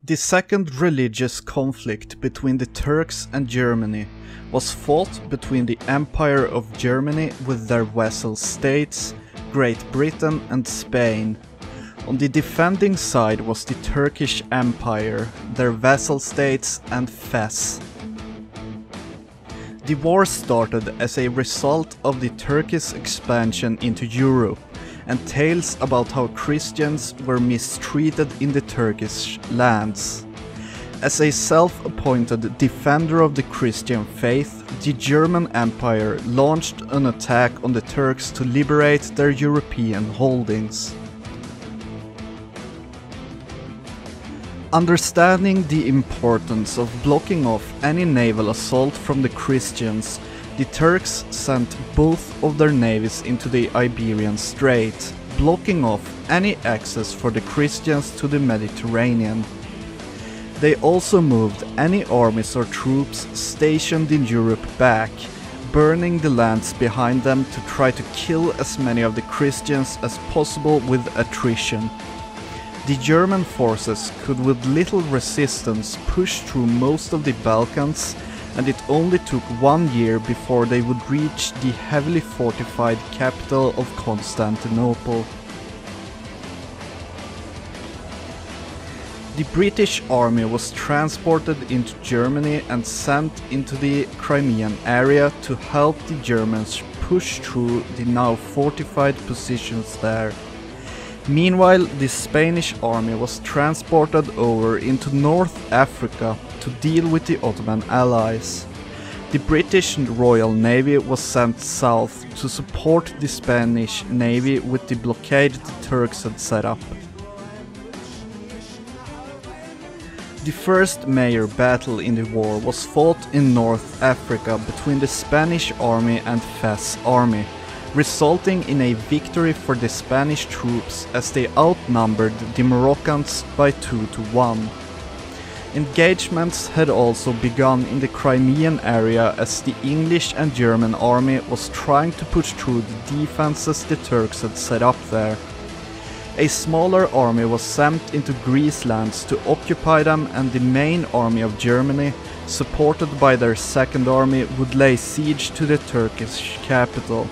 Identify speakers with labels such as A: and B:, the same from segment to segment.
A: The second religious conflict between the Turks and Germany was fought between the Empire of Germany with their vassal states, Great Britain and Spain. On the defending side was the Turkish Empire, their vassal states and Fez. The war started as a result of the Turkish expansion into Europe and tales about how Christians were mistreated in the Turkish lands. As a self-appointed defender of the Christian faith, the German Empire launched an attack on the Turks to liberate their European holdings. Understanding the importance of blocking off any naval assault from the Christians, the Turks sent both of their navies into the Iberian Strait, blocking off any access for the Christians to the Mediterranean. They also moved any armies or troops stationed in Europe back, burning the lands behind them to try to kill as many of the Christians as possible with attrition. The German forces could with little resistance push through most of the Balkans, and it only took 1 year before they would reach the heavily fortified capital of Constantinople. The British army was transported into Germany and sent into the Crimean area to help the Germans push through the now fortified positions there. Meanwhile, the Spanish army was transported over into North Africa to deal with the Ottoman allies. The British Royal Navy was sent south to support the Spanish Navy with the blockade the Turks had set up. The first major battle in the war was fought in North Africa between the Spanish army and Fez army, resulting in a victory for the Spanish troops as they outnumbered the Moroccans by 2-1. Engagements had also begun in the Crimean area as the English and German army was trying to push through the defenses the Turks had set up there. A smaller army was sent into Greece lands to occupy them, and the main army of Germany, supported by their second army, would lay siege to the Turkish capital.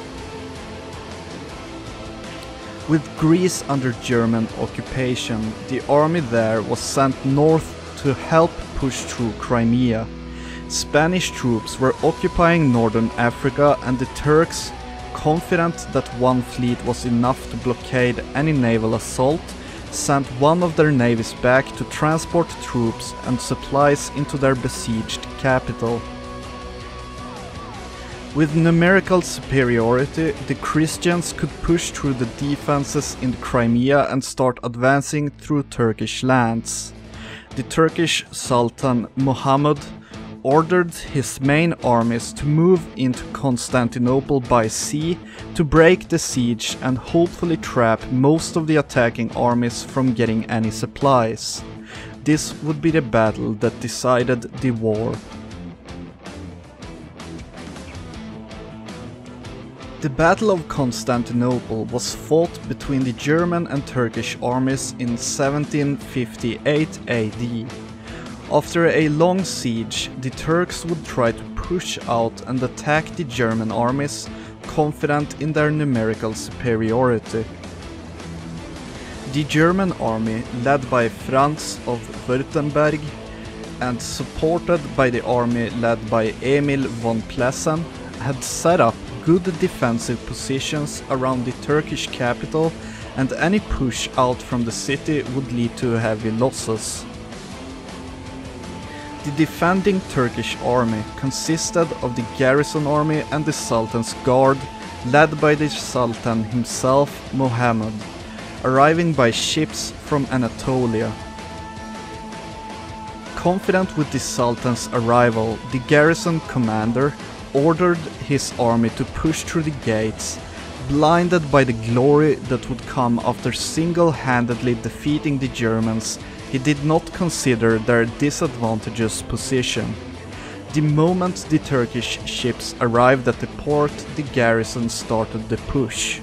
A: With Greece under German occupation, the army there was sent north to help push through Crimea. Spanish troops were occupying northern Africa, and the Turks, confident that one fleet was enough to blockade any naval assault, sent one of their navies back to transport troops and supplies into their besieged capital. With numerical superiority, the Christians could push through the defenses in Crimea and start advancing through Turkish lands. The Turkish Sultan Muhammad ordered his main armies to move into Constantinople by sea to break the siege and hopefully trap most of the attacking armies from getting any supplies. This would be the battle that decided the war. The Battle of Constantinople was fought between the German and Turkish armies in 1758 AD. After a long siege, the Turks would try to push out and attack the German armies, confident in their numerical superiority. The German army, led by Franz of Württemberg and supported by the army led by Emil von Plessen, had set up good defensive positions around the Turkish capital, and any push out from the city would lead to heavy losses. The defending Turkish army consisted of the garrison army and the Sultan's guard, led by the Sultan himself, Muhammad, arriving by ships from Anatolia. Confident with the Sultan's arrival, the garrison commander ordered his army to push through the gates, blinded by the glory that would come after single-handedly defeating the Germans. He did not consider their disadvantageous position. The moment the Turkish ships arrived at the port, the garrison started the push.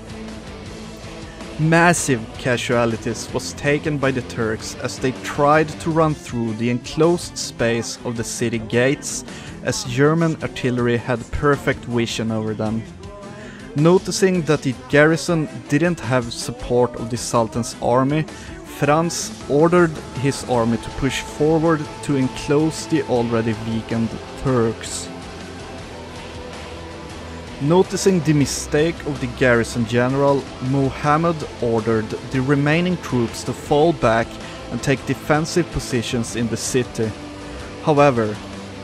A: Massive casualties was taken by the Turks as they tried to run through the enclosed space of the city gates, as German artillery had perfect vision over them. Noticing that the garrison didn't have support of the Sultan's army, Franz ordered his army to push forward to enclose the already weakened Turks. Noticing the mistake of the garrison general, Muhammad ordered the remaining troops to fall back and take defensive positions in the city. However,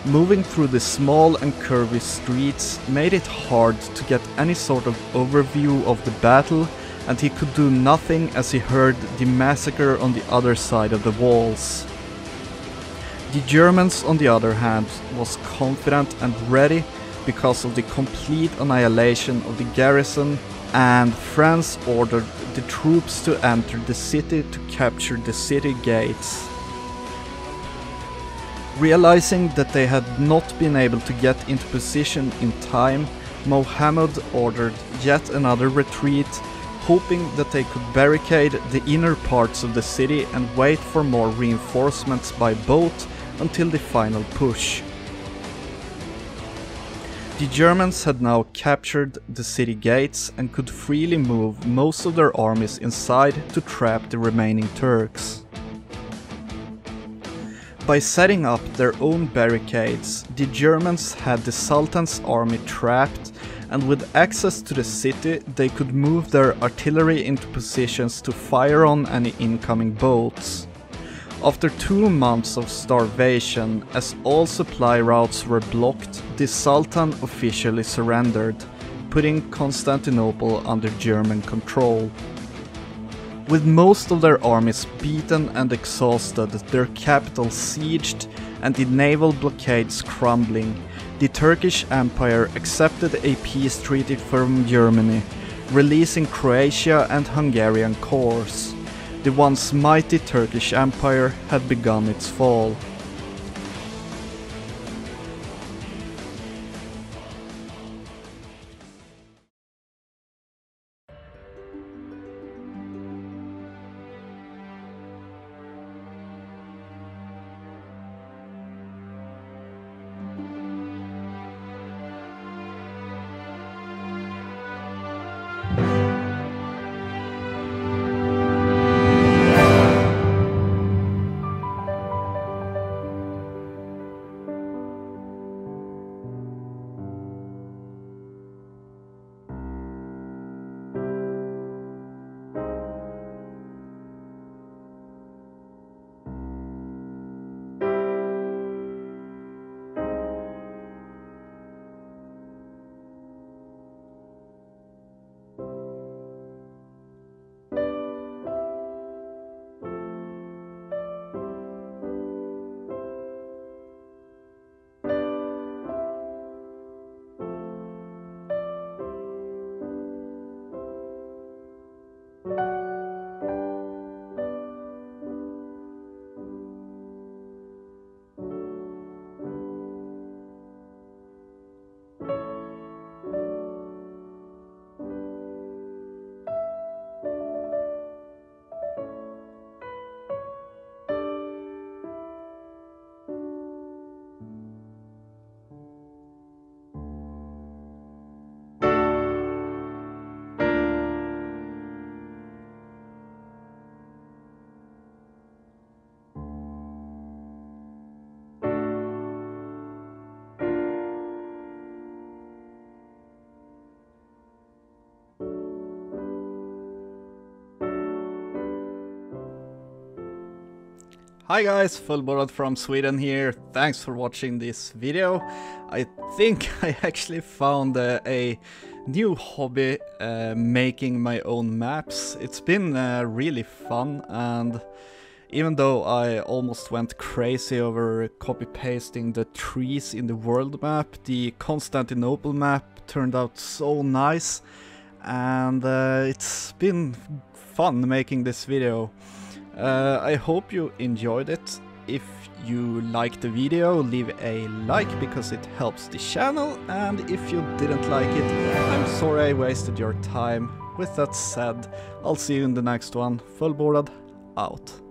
A: moving through the small and curvy streets made it hard to get any sort of overview of the battle, and he could do nothing as he heard the massacre on the other side of the walls. The Germans, on the other hand, was confident and ready because of the complete annihilation of the garrison, and Franz ordered the troops to enter the city to capture the city gates. Realizing that they had not been able to get into position in time, Muhammad ordered yet another retreat, hoping that they could barricade the inner parts of the city and wait for more reinforcements by boat until the final push. The Germans had now captured the city gates and could freely move most of their armies inside to trap the remaining Turks. By setting up their own barricades, the Germans had the Sultan's army trapped, and with access to the city they could move their artillery into positions to fire on any incoming boats. After 2 months of starvation, as all supply routes were blocked, the Sultan officially surrendered, putting Constantinople under German control. With most of their armies beaten and exhausted, their capital sieged, and the naval blockades crumbling, the Turkish Empire accepted a peace treaty from Germany, releasing Croatia and Hungarian cores. The once mighty Turkish Empire had begun its fall. Hi guys, Fullbordad from Sweden here. Thanks for watching this video. I think I actually found a new hobby, making my own maps. It's been really fun, and even though I almost went crazy over copy-pasting the trees in the world map, the Constantinople map turned out so nice, and it's been fun making this video. I hope you enjoyed it. If you liked the video, leave a like because it helps the channel, and if you didn't like it, I'm sorry I wasted your time. With that said, I'll see you in the next one. Fullbordad out.